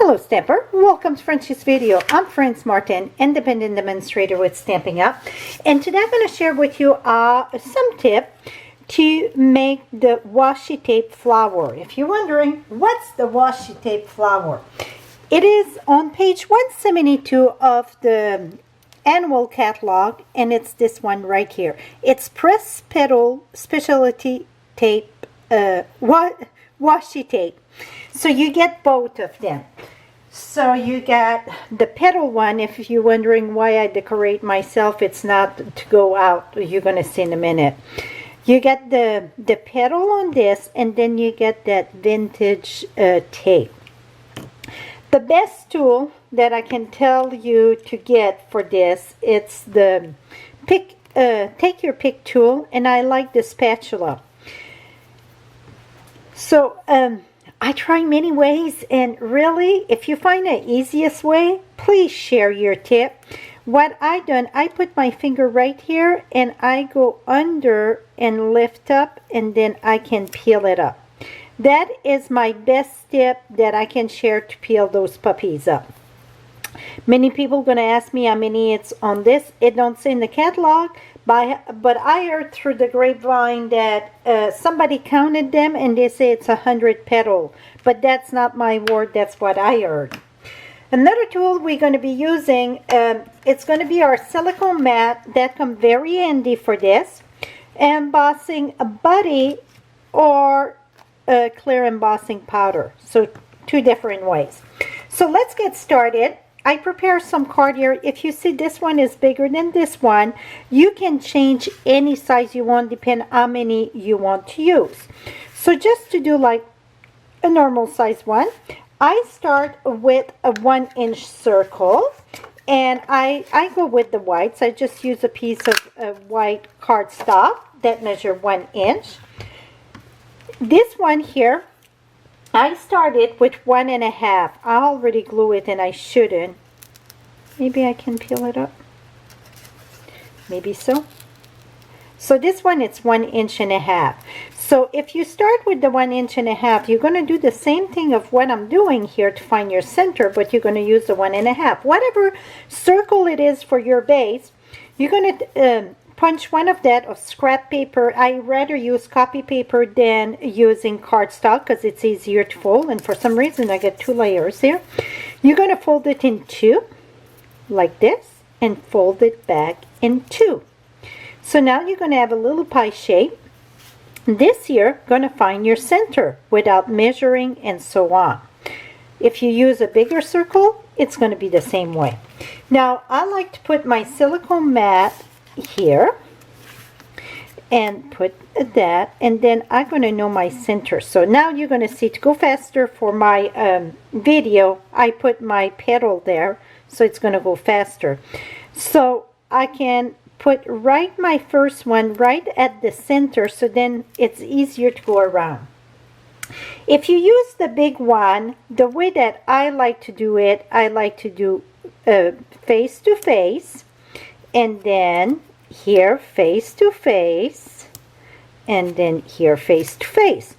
Hello Stamper, welcome to Frenchie's video. I'm Franz Martin, independent demonstrator with Stampin' Up, and today I'm going to share with you some tip to make the washi tape flower. If you're wondering, what's the washi tape flower? It is on page 172 of the annual catalog, and it's this one right here. It's Pressed Petals Specialty Tape, washi tape. So you get both of them. So you got the petal one. If you're wondering why I decorate myself, it's not to go out. You're going to see in a minute. You get the petal on this, and then you get that vintage tape. The best tool that I can tell you to get for this, it's the take your pick tool, and I like the spatula. So I try many ways, and really, if you find the easiest way, please share your tip. What I done, I put my finger right here, and I go under and lift up, and then I can peel it up. That is my best tip that I can share to peel those puppies up. Many people going to ask me how many it's on this. It don't say in the catalog, but I heard through the grapevine that somebody counted them and they say it's 100 petals. But that's not my word, that's what I heard. Another tool we're going to be using, it's going to be our silicone mat. That comes very handy for this. Embossing a buddy or a clear embossing powder. So two different ways. So let's get started. I prepare some card here. If you see this one is bigger than this one, you can change any size you want, depending how many you want to use. So just to do like a normal size one, I start with a 1-inch circle, and I go with the whites. I just use a piece of white cardstock that measure 1 inch. This one here, I started with 1.5. I already glue it and I shouldn't. Maybe I can peel it up. Maybe so. So this one, it's 1.5 inches. So if you start with the 1.5 inches, you're going to do the same thing of what I'm doing here to find your center, but you're going to use the 1.5. Whatever circle it is for your base, you're going to punch one of that of scrap paper. I rather use copy paper than using cardstock because it's easier to fold, and for some reason I get 2 layers here. You're going to fold it in 2 like this and fold it back in 2. So now you're going to have a little pie shape. This here, going to find your center without measuring and so on. If you use a bigger circle, it's going to be the same way. Now I like to put my silicone mat here and put that, and then I'm going to know my center. So now you're going to see, to go faster for my video, I put my petal there, so it's going to go faster. So I can put right my first one right at the center, so then it's easier to go around. If you use the big one, the way that I like to do it, I like to do face to face, and then here face to face, and then here face to face.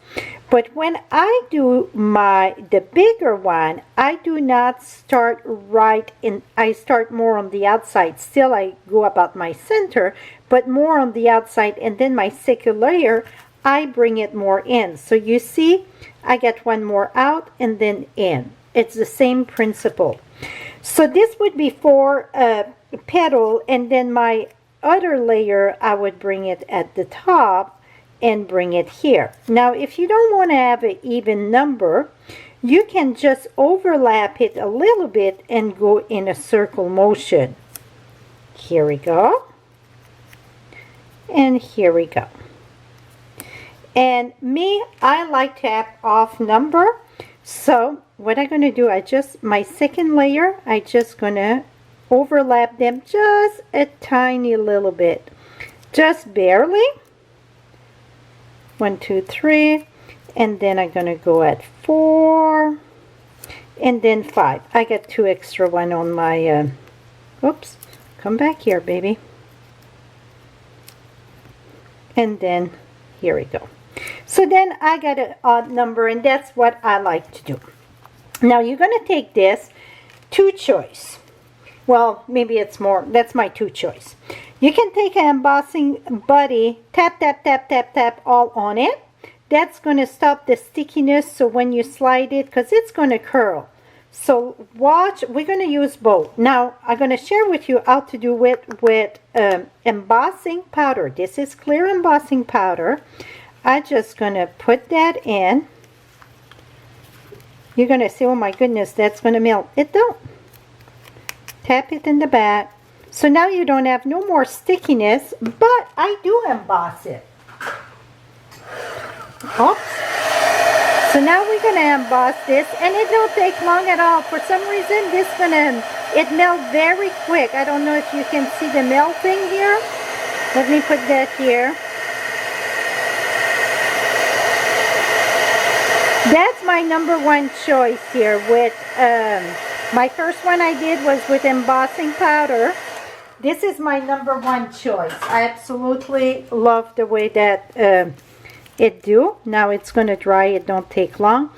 But when I do the bigger one, I do not start right in, I start more on the outside. Still I go about my center, but more on the outside, and then my second layer, I bring it more in. So you see, I get one more out and then in. It's the same principle. So this would be for petal, and then my other layer, I would bring it at the top and bring it here. Now if you don't want to have an even number, you can just overlap it a little bit and go in a circle motion. Here we go, and here we go. And me, I like to have off number. So what I'm going to do, my second layer, I just going to overlap them just a tiny little bit, just barely. 1, 2, 3, and then I'm going to go at 4, and then 5. I got 2 extra one on my oops, come back here, baby. And then here we go. So then I got an odd number, and that's what I like to do. Now you're going to take this, two choice. Well, maybe it's more. That's my two choice. You can take an embossing buddy, tap, tap, tap, tap, tap all on it. That's going to stop the stickiness, so when you slide it, because it's going to curl. So watch, we're going to use both. Now, I'm going to share with you how to do it with embossing powder. This is clear embossing powder. I'm just going to put that in. You're going to say, oh my goodness, that's going to melt. It don't. Tap it in the back. So now you don't have no more stickiness, but I do emboss it. Oops. So now we're going to emboss this, and it don't take long at all. For some reason, it melts very quick. I don't know if you can see the melting here. Let me put that here. That's my number one choice here with, my first one I did was with embossing powder. This is my number one choice. I absolutely love the way that it do. Now it's going to dry. It don't take long.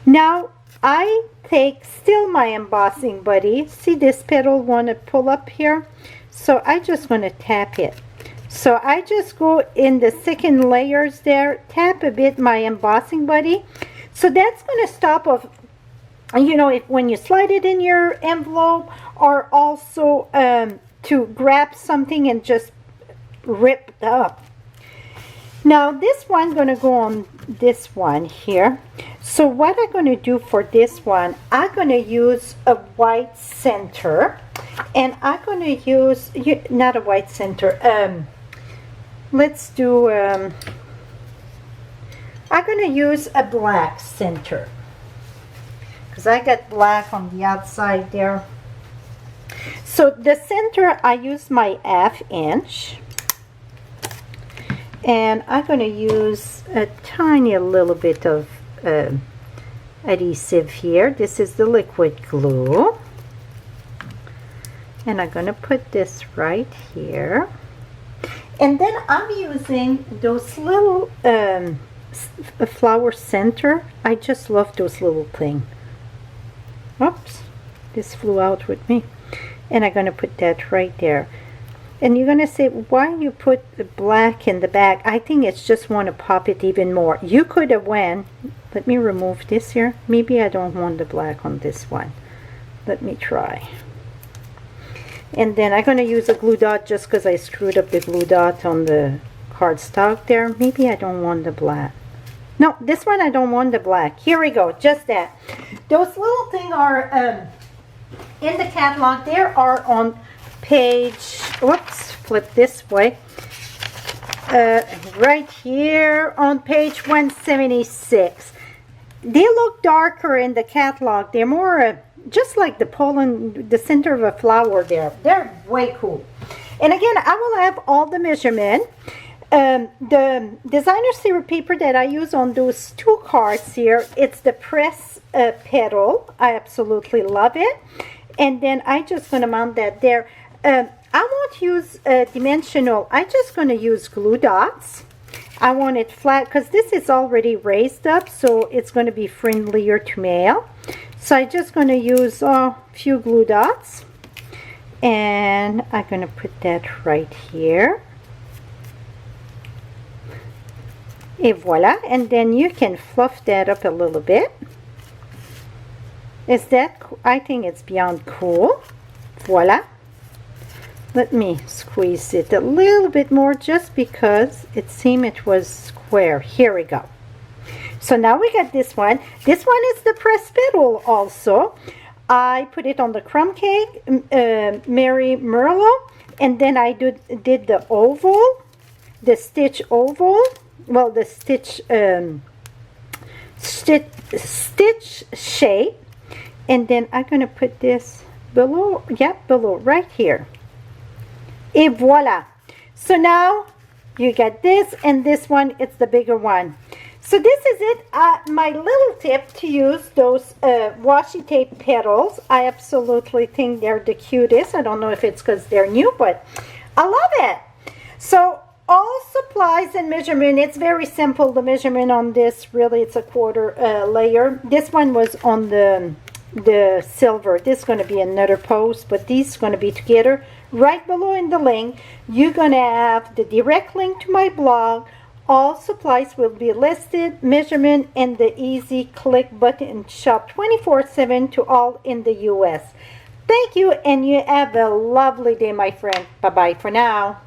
Now I take still my embossing buddy. See this petal want to pull up here? So I just going to tap it. So I just go in the second layers there, tap a bit my embossing buddy. So that's going to stop of, you know, if when you slide it in your envelope, or also to grab something and just rip it up. Now this one going to go on this one here. So what I'm going to do for this one, I'm going to use a white center, and I'm going to use, not a white center, let's do, I'm going to use a black center, because I got black on the outside there. So the center, I use my 1/2 inch. And I'm going to use a tiny little bit of adhesive here. This is the liquid glue. And I'm going to put this right here. And then I'm using those little flower center. I just love those little things. Oops, this flew out with me. And I'm going to put that right there. And you're going to say, why you put the black in the back? I think it's just want to pop it even more. You could have went, let me remove this here. Maybe I don't want the black on this one. Let me try. And then I'm going to use a glue dot just because I screwed up the glue dot on the cardstock there. Maybe I don't want the black. No, this one I don't want the black. Here we go, just that. Those little things are in the catalog. They are on page, whoops, flip this way. Right here on page 176. They look darker in the catalog. They're more just like the pollen, the center of a flower there. They're way cool. And again, I will have all the measurement. The designer series paper that I use on those two cards here, it's the Pressed Petal. I absolutely love it. And then I just going to mount that there. I won't use dimensional. I'm just going to use glue dots. I want it flat because this is already raised up, so it's going to be friendlier to mail. So I'm just going to use a few glue dots. And I'm going to put that right here. Et voila. And then you can fluff that up a little bit. Is that, I think it's beyond cool. Voila. Let me squeeze it a little bit more just because it seemed it was square. Here we go. So now we got this one. This one is the pressed petal also. I put it on the crumb cake, Mary Merlot, and then I did the oval, the stitch oval. Well, the stitch shape. And then I'm going to put this below, below, right here. Et voila. So now you get this, and this one, it's the bigger one. So this is it. My little tip to use those washi tape petals. I absolutely think they're the cutest. I don't know if it's because they're new, but I love it. So all supplies and measurement, it's very simple. The measurement on this, really, it's a 1/4 layer. This one was on the the silver. This is going to be another post, but these are going to be together. Right below in the link, you're going to have the direct link to my blog. All supplies will be listed, measurement, and the easy click button. Shop 24/7 to all in the US. Thank you, and you have a lovely day, my friend. Bye-bye for now.